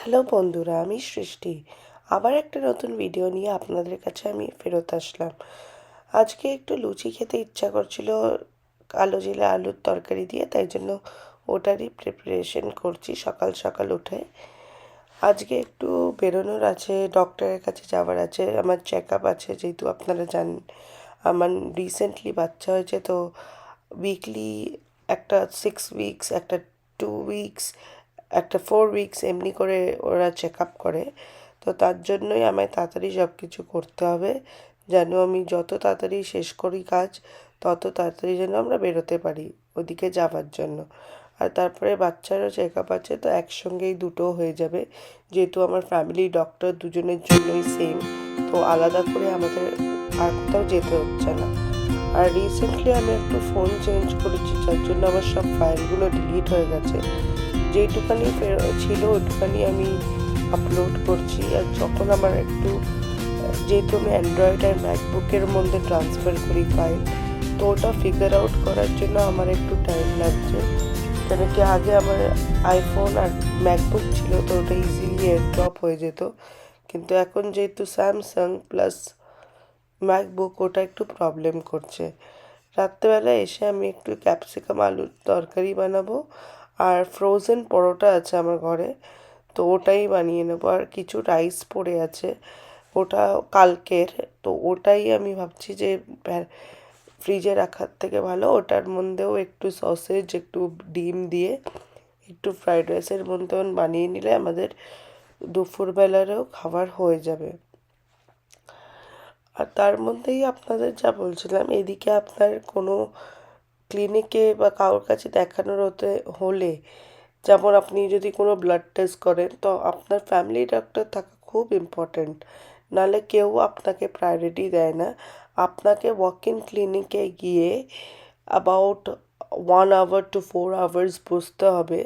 Hello বন্ধুরা, আমি সৃষ্টি। আবার একটা নতুন ভিডিও নিয়ে আপনাদের কাছে আমি ফেরত আসলাম। আজকে একটু লুচি খেতে ইচ্ছা করছিল কালো জিরা আলুর তরকারি দিয়ে, তাই জন্য ওটারই প্রিপারেশন করছি সকাল সকাল উঠে। আজকে একটু বেরোনোর আছে, ডক্টরের কাছে যাওয়ার আছে, আমার চেক আপ আছে, যেহেতু আপনারা জানেন আমার রিসেন্টলি বাচ্চা হয়েছে। তো উইকলি একটা 6 উইকস, একটা 2 উইকস, একটা 4 উইকস এমনি করে ওরা চেক আপ করে। তো তার জন্যই আমায় তাড়াতাড়ি সব কিছু করতে হবে, যেন আমি যত তাড়াতাড়ি শেষ করি কাজ, তত তাড়াতাড়ি যেন আমরা বেরোতে পারি ওদিকে যাওয়ার জন্য। আর তারপরে বাচ্চারও চেক আপ আছে, তো একসঙ্গেই দুটো হয়ে যাবে, যেহেতু আমার ফ্যামিলি ডক্টর দুজনের জন্যই সেম। তো আলাদা করে আমাদের আর কোথাও যেতে হচ্ছে না। আর রিসেন্টলি আমি একটু ফোন চেঞ্জ করেছি, যার জন্য আমার সব ফাইলগুলো ডিলিট হয়ে গেছে। যেইটুখানি ছিল ওইটুখানি আমি আপলোড করছি। আর যখন আমার একটু, যেহেতু আমি অ্যান্ড্রয়েড আর ম্যাকবুকের মধ্যে ট্রান্সফার করি ফাইল, তো ওটা ফিগার আউট করার জন্য আমার একটু টাইম লাগছে। কেন কি আগে আমার আইফোন আর ম্যাকবুক ছিল, তো ওটা ইজিলি এয়ারড্রপ হয়ে যেত। কিন্তু এখন যেহেতু স্যামসাং প্লাস ম্যাকবুক, ওটা একটু প্রবলেম করছে। রাত্রেবেলা এসে আমি একটু ক্যাপসিকাম আলুর তরকারি বানাবো, আর ফ্রোজেন পরোটা আছে আমার ঘরে, তো ওটাই বানিয়ে নেবো। আর কিছু রাইস পড়ে আছে, ওটা কালকের, তো ওটাই আমি ভাবছি যে ফ্রিজে রাখার থেকে ভালো ওটার মধ্যেও একটু সসেজ, একটু ডিম দিয়ে একটু ফ্রাইড রাইসের মতন বানিয়ে নিলে আমাদের দুপুরবেলারও খাবার হয়ে যাবে। আর তার মধ্যেই আপনাদের যা বলছিলাম, এদিকে আপনার কোনো ক্লিনিকে বা কারোর কাছে দেখানোর হলে, যেমন আপনি যদি কোনো ব্লাড টেস্ট করেন, তো আপনার ফ্যামিলি ডক্টর থাকা খুব ইম্পর্ট্যান্ট। নাহলে কেউ আপনাকে প্রায়োরিটি দেয় না। আপনাকে ওয়াক ইন ক্লিনিকে গিয়ে অ্যাবাউট 1 hour to 4 hours বসতে হবে।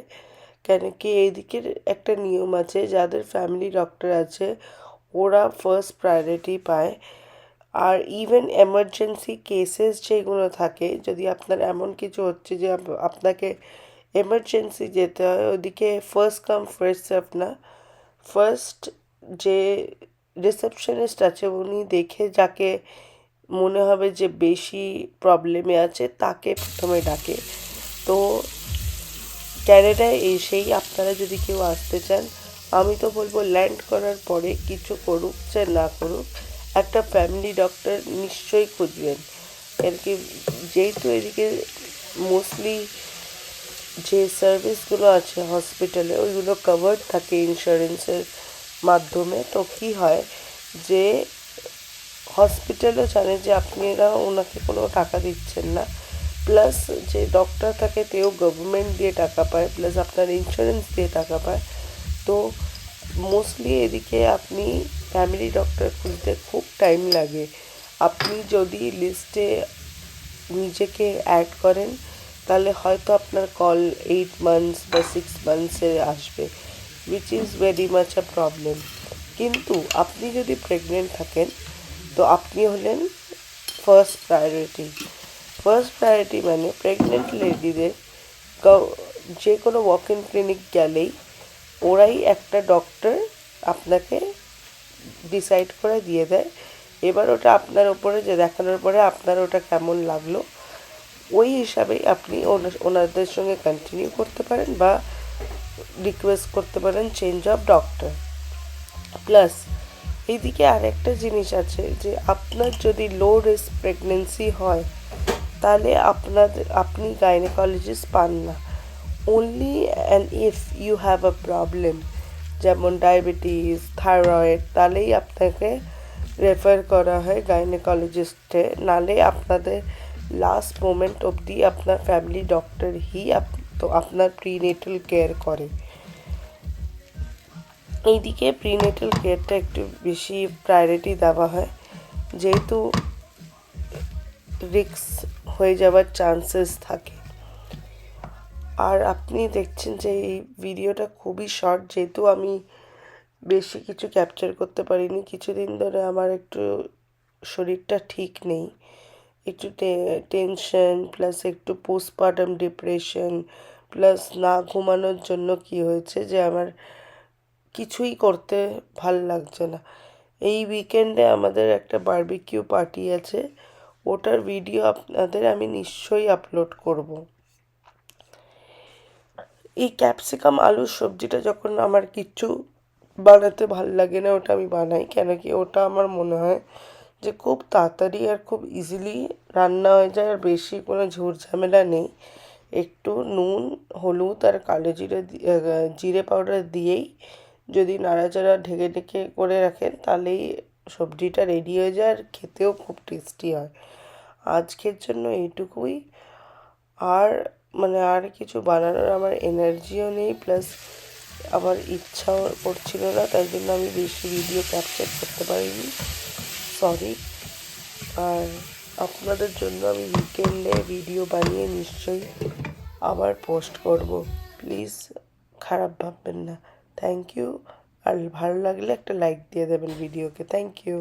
কেন কি এইদিকের একটা নিয়ম আছে, যাদের ফ্যামিলি ডক্টর আছে ওরা ফার্স্ট প্রায়োরিটি পায়। আর ইভেন এমার্জেন্সি কেসেস যেগুলো থাকে, যদি আপনার এমন কিছু হচ্ছে যে আপনাকে এমার্জেন্সি যেতে হয়, ওদিকে ফার্স্ট কাম ফার্স্ট সার্ভ না। ফার্স্ট যে রিসেপশনিস্ট আছে উনি দেখে যাকে মনে হবে যে বেশি প্রবলেমে আছে তাকে প্রথমে ডাকে। তো ক্যানাডায় এসেই আপনারা যদি কেউ আসতে চান, আমি তো বলবো ল্যান্ড করার পরে কিছু করুক চাই না করুক, একটা ফ্যামিলি ডক্টর নিশ্চয়ই খুঁজবেন। এর কি, যেহেতু এদিকে মোস্টলি যে সার্ভিসগুলো আছে হসপিটালে ওইগুলো কভার্ড থাকে ইন্স্যুরেন্সের মাধ্যমে, তো কী হয় যে হসপিটালও জানে যে আপনারা ওনাকে কোনো টাকা দিচ্ছেন না, প্লাস যে ডক্টর থাকে তেও গভর্নমেন্ট দিয়ে টাকা পায়, প্লাস আপনার ইন্স্যুরেন্স দিয়ে টাকা পায়। তো মোস্টলি এদিকে আপনি ফ্যামিলি ডক্টর খুঁজতে খুব টাইম লাগে। আপনি যদি লিস্টে নিজেকে অ্যাড করেন, তাহলে হয়তো আপনার কল 8 মান্থস বা 6 মান্থসে আসবে, which is very much a problem. কিন্তু আপনি যদি প্রেগনেন্ট থাকেন, তো আপনি হলেন ফার্স্ট প্রায়োরিটি। ফার্স্ট প্রায়োরিটি মানে প্রেগনেন্ট লেডিদের যে কোনো ওয়াক ইন ক্লিনিক গেলেই ওরাই একটা ডক্টর আপনাকে ডিসাইড করে দিয়ে দেয়। এবার ওটা আপনার ওপরে, যে দেখানোর পরে আপনার ওটা কেমন লাগলো ওই হিসাবেই আপনি ওনাদের সঙ্গে কন্টিনিউ করতে পারেন বা রিকোয়েস্ট করতে পারেন চেঞ্জ অফ ডক্টর। প্লাস এইদিকে আরেকটা জিনিস আছে, যে আপনার যদি লো রিস্ক প্রেগনেন্সি হয়, তাহলে আপনি গাইনোকোলজিস্ট পান না। only and if you have a problem, যেমন ডায়াবেটিস, থাইরয়েড, তাহলেই আপনাকে রেফার করা হয় গাইনোকোলজিস্টে। নালে আপনাদের লাস্ট মোমেন্ট অবধি আপনার ফ্যামিলি ডক্টর তো আপনার প্রিনেটাল কেয়ার করে। এইদিকে প্রিনেটাল কেয়ারটা একটু বেশি প্রায়োরিটি দেওয়া হয়, যেহেতু রিস্ক হয়ে যাওয়ার চান্সেস থাকে। আর আপনি দেখছেন যে এই ভিডিওটা খুবই শর্ট, যেহেতু আমি বেশি কিছু ক্যাপচার করতে পারিনি। কিছুদিন ধরে আমার একটু শরীরটা ঠিক নেই, একটু টেনশন, প্লাস একটু পোস্টপার্টাম ডিপ্রেশন, প্লাস না ঘুমানোর জন্য কি হয়েছে যে আমার কিছুই করতে ভাল লাগছে না। এই উইকেন্ডে আমাদের একটা বারবিকিউ পার্টি আছে, ওটার ভিডিও আপনাদের আমি নিশ্চয়ই আপলোড করব। এই ক্যাপসিকাম আলুর সবজিটা যখন আমার কিচ্ছু বানাতে ভাল লাগে না, ওটা আমি বানাই, কেন কি ওটা আমার মনে হয় যে খুব তাড়াতাড়ি আর খুব ইজিলি রান্না হয়ে যায়, আর বেশি কোনো ঝুট ঝামেলা নেই। একটু নুন, হলুদ আর কালো জিরে জিরে পাউডার দিয়েই যদি নাড়াচাড়া ঢেকে ঢেকে করে রাখেন, তাহলেই সবজিটা রেডি হয়ে যায় আর খেতেও খুব টেস্টি হয়। আজকের জন্য এইটুকুই। আর আর কিছু বানানোর আমার এনার্জিও নেই, প্লাস আমার ইচ্ছাও করছিল না, তাই জন্য আমি বেশি ভিডিও ক্যাপচার করতে পারিনি, সরি। আর আপনাদের জন্য আমি উইকেন্ডে ভিডিও বানিয়ে নিশ্চয়ই আবার পোস্ট করব, প্লিজ খারাপ ভাববেন না। Thank you. আর ভালো লাগলে একটা লাইক দিয়ে দেবেন ভিডিওকে। Thank you.